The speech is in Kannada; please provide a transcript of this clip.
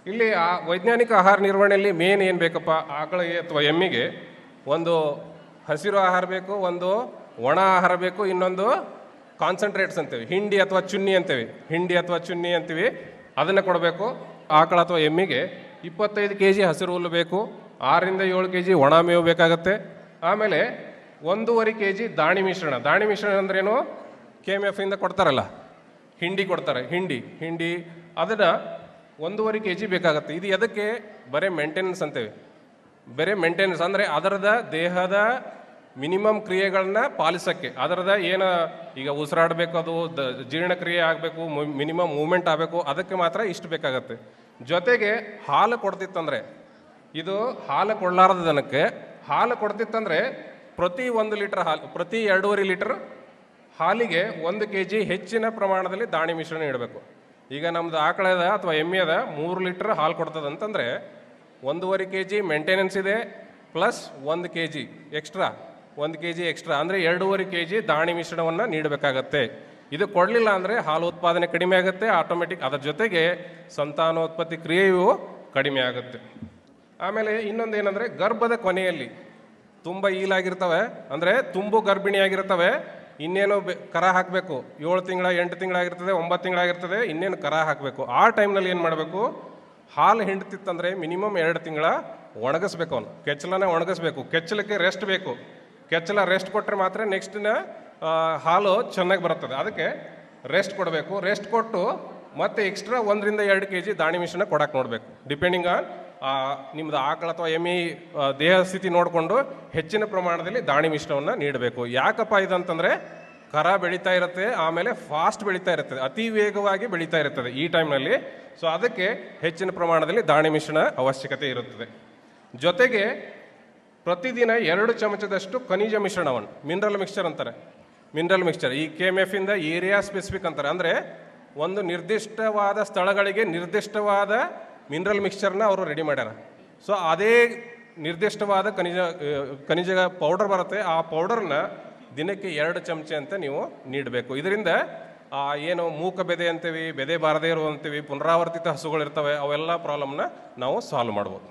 ಇಲ್ಲಿ ಆ ವೈಜ್ಞಾನಿಕ ಆಹಾರ ನಿರ್ವಹಣೆಯಲ್ಲಿ ಮೇನ್ ಏನು ಬೇಕಪ್ಪ, ಆಕಳಿಗೆ ಅಥವಾ ಎಮ್ಮಿಗೆ ಒಂದು ಹಸಿರು ಆಹಾರ ಬೇಕು, ಒಂದು ಒಣ ಆಹಾರ ಬೇಕು, ಇನ್ನೊಂದು ಕಾನ್ಸಂಟ್ರೇಟ್ಸ್ ಅಂತೀವಿ, ಹಿಂಡಿ ಅಥವಾ ಚುನ್ನಿ ಅಂತೀವಿ, ಹಿಂಡಿ ಅಥವಾ ಚುನ್ನಿ ಅಂತೀವಿ, ಅದನ್ನು ಕೊಡಬೇಕು. ಆಕಳ ಅಥವಾ ಎಮ್ಮಿಗೆ 25 kg ಹಸಿರು ಹುಲ್ಲು ಬೇಕು, 6-7 kg ಒಣ ಮೇವು ಬೇಕಾಗತ್ತೆ. ಆಮೇಲೆ 1.5 kg ದಾಣಿ ಮಿಶ್ರಣ. ದಾಣಿ ಮಿಶ್ರಣ ಅಂದ್ರೇನು, KMF ಇಂದ ಕೊಡ್ತಾರಲ್ಲ, ಹಿಂಡಿ ಕೊಡ್ತಾರೆ, ಹಿಂಡಿ ಅದನ್ನು 1.5 kg ಬೇಕಾಗತ್ತೆ. ಇದು ಎದಕ್ಕೆ? ಬರೀ ಮೇಂಟೆನೆನ್ಸ್ ಅಂತೇವೆ. ಬರೀ ಮೇಂಟೆನೆನ್ಸ್ ಅಂದರೆ ಅದರದ ದೇಹದ ಮಿನಿಮಮ್ ಕ್ರಿಯೆಗಳನ್ನ ಪಾಲಿಸೋಕ್ಕೆ, ಅದರದ ಏನು ಈಗ ಉಸಿರಾಡಬೇಕು, ಅದು ಜೀರ್ಣಕ್ರಿಯೆ ಆಗಬೇಕು, ಮಿನಿಮಮ್ ಮೂವ್ಮೆಂಟ್ ಆಗಬೇಕು, ಅದಕ್ಕೆ ಮಾತ್ರ ಇಷ್ಟು ಬೇಕಾಗತ್ತೆ. ಜೊತೆಗೆ ಹಾಲು ಕೊಡ್ತಿತ್ತಂದರೆ, ಇದು ಹಾಲು ಕೊಡಲಾರದ ದನಕ್ಕೆ ಹಾಲು ಕೊಡ್ತಿತ್ತಂದರೆ ಪ್ರತಿ 1 ಲೀಟರ್ ಹಾಲು, ಪ್ರತಿ 2.5 ಲೀಟರ್ ಹಾಲಿಗೆ 1 kg ಹೆಚ್ಚಿನ ಪ್ರಮಾಣದಲ್ಲಿ ದಾಣಿ ಮಿಶ್ರಣ ಇಡಬೇಕು. ಈಗ ನಮ್ಮದು ಆಕಳದ ಅಥವಾ ಎಮ್ಮೆಯದ 3 ಲೀಟರ್ ಹಾಲು ಕೊಡ್ತದಂತಂದರೆ 1.5 kg ಮೇಂಟೆನೆನ್ಸ್ ಇದೆ, plus 1 kg extra, 1 kg extra ಅಂದರೆ 2.5 kg ದಾಣಿ ಮಿಶ್ರಣವನ್ನು ನೀಡಬೇಕಾಗತ್ತೆ. ಇದು ಕೊಡಲಿಲ್ಲ ಅಂದರೆ ಹಾಲು ಉತ್ಪಾದನೆ ಕಡಿಮೆ ಆಗುತ್ತೆ ಆಟೋಮೆಟಿಕ್, ಅದರ ಜೊತೆಗೆ ಸಂತಾನೋತ್ಪತ್ತಿ ಕ್ರಿಯೆಯು ಕಡಿಮೆ ಆಗುತ್ತೆ. ಆಮೇಲೆ ಇನ್ನೊಂದು ಏನಂದರೆ, ಗರ್ಭದ ಕೊನೆಯಲ್ಲಿ ತುಂಬ ಈಲಾಗಿರ್ತವೆ, ಅಂದರೆ ತುಂಬು ಗರ್ಭಿಣಿಯಾಗಿರ್ತವೆ, ಇನ್ನೇನು ಕರ ಹಾಕಬೇಕು, 7 ತಿಂಗಳ 8 ತಿಂಗಳಾಗಿರ್ತದೆ, 9 ತಿಂಗಳಾಗಿರ್ತದೆ, ಇನ್ನೇನು ಕರ ಹಾಕಬೇಕು. ಆ ಟೈಮ್ನಲ್ಲಿ ಏನು ಮಾಡಬೇಕು, ಹಾಲು ಹಿಂಡ್ತಿತ್ತಂದರೆ ಮಿನಿಮಮ್ 2 ತಿಂಗಳ ಒಣಗಿಸ್ಬೇಕು, ಅವನು ಕೆಚ್ಚಲನ್ನ ಒಣಗಿಸ್ಬೇಕು. ಕೆಚ್ಚಲಕ್ಕೆ ರೆಸ್ಟ್ ಬೇಕು, ಕೆಚ್ಚಲ ರೆಸ್ಟ್ ಕೊಟ್ಟರೆ ಮಾತ್ರ ನೆಕ್ಸ್ಟ್ನ ಹಾಲು ಚೆನ್ನಾಗಿ ಬರುತ್ತದೆ. ಅದಕ್ಕೆ ರೆಸ್ಟ್ ಕೊಡಬೇಕು. ರೆಸ್ಟ್ ಕೊಟ್ಟು ಮತ್ತೆ ಎಕ್ಸ್ಟ್ರಾ 1-2 kg ದಾಣಿ ಮಿಶ್ರಣ ಕೊಡಕ್ಕೆ ನೋಡಬೇಕು. ಡಿಪೆಂಡಿಂಗ್ ಆನ್ ನಿಮ್ಮದು ಆಕಳ ಅಥವಾ ಎಮ್ಮೆ ದೇಹ ಸ್ಥಿತಿ ನೋಡಿಕೊಂಡು ಹೆಚ್ಚಿನ ಪ್ರಮಾಣದಲ್ಲಿ ದಾಣಿ ಮಿಶ್ರಣವನ್ನು ನೀಡಬೇಕು. ಯಾಕಪ್ಪ ಇದಂತಂದರೆ, ಕರ ಬೆಳೀತಾ ಇರುತ್ತೆ, ಆಮೇಲೆ ಫಾಸ್ಟ್ ಬೆಳೀತಾ ಇರ್ತದೆ, ಅತಿ ವೇಗವಾಗಿ ಬೆಳೀತಾ ಇರ್ತದೆ ಈ ಟೈಮ್ನಲ್ಲಿ. ಸೊ ಅದಕ್ಕೆ ಹೆಚ್ಚಿನ ಪ್ರಮಾಣದಲ್ಲಿ ದಾಣಿ ಮಿಶ್ರಣ ಅವಶ್ಯಕತೆ ಇರುತ್ತದೆ. ಜೊತೆಗೆ ಪ್ರತಿದಿನ 2 ಚಮಚದಷ್ಟು ಖನಿಜ ಮಿಶ್ರಣವನ್ನು, ಮಿನರಲ್ ಮಿಕ್ಸ್ಚರ್ ಅಂತಾರೆ, ಮಿನರಲ್ ಮಿಕ್ಸ್ಚರ್ ಈ KMF ಇಂದ ಏರಿಯಾ ಸ್ಪೆಸಿಫಿಕ್ ಅಂತಾರೆ. ಅಂದರೆ ಒಂದು ನಿರ್ದಿಷ್ಟವಾದ ಸ್ಥಳಗಳಿಗೆ ನಿರ್ದಿಷ್ಟವಾದ ಮಿನರಲ್ ಮಿಕ್ಸ್ಚರ್ನ ಅವರು ರೆಡಿ ಮಾಡ್ಯಾರ. ಸೊ ಅದೇ ನಿರ್ದಿಷ್ಟವಾದ ಖನಿಜ ಪೌಡರ್ ಬರುತ್ತೆ, ಆ ಪೌಡರ್ನ ದಿನಕ್ಕೆ 2 ಚಮಚೆ ಅಂತ ನೀವು ನೀಡಬೇಕು. ಇದರಿಂದ ಏನು ಮೂಕ ಬೆದೆ ಅಂತೀವಿ, ಬೆದೆ ಬಾರದೇ ಇರುವಂತೀವಿ, ಪುನರಾವರ್ತಿತ ಹಸುಗಳಿರ್ತವೆ, ಅವೆಲ್ಲ ಪ್ರಾಬ್ಲಮ್ನ ನಾವು ಸಾಲ್ವ್ ಮಾಡ್ಬೋದು.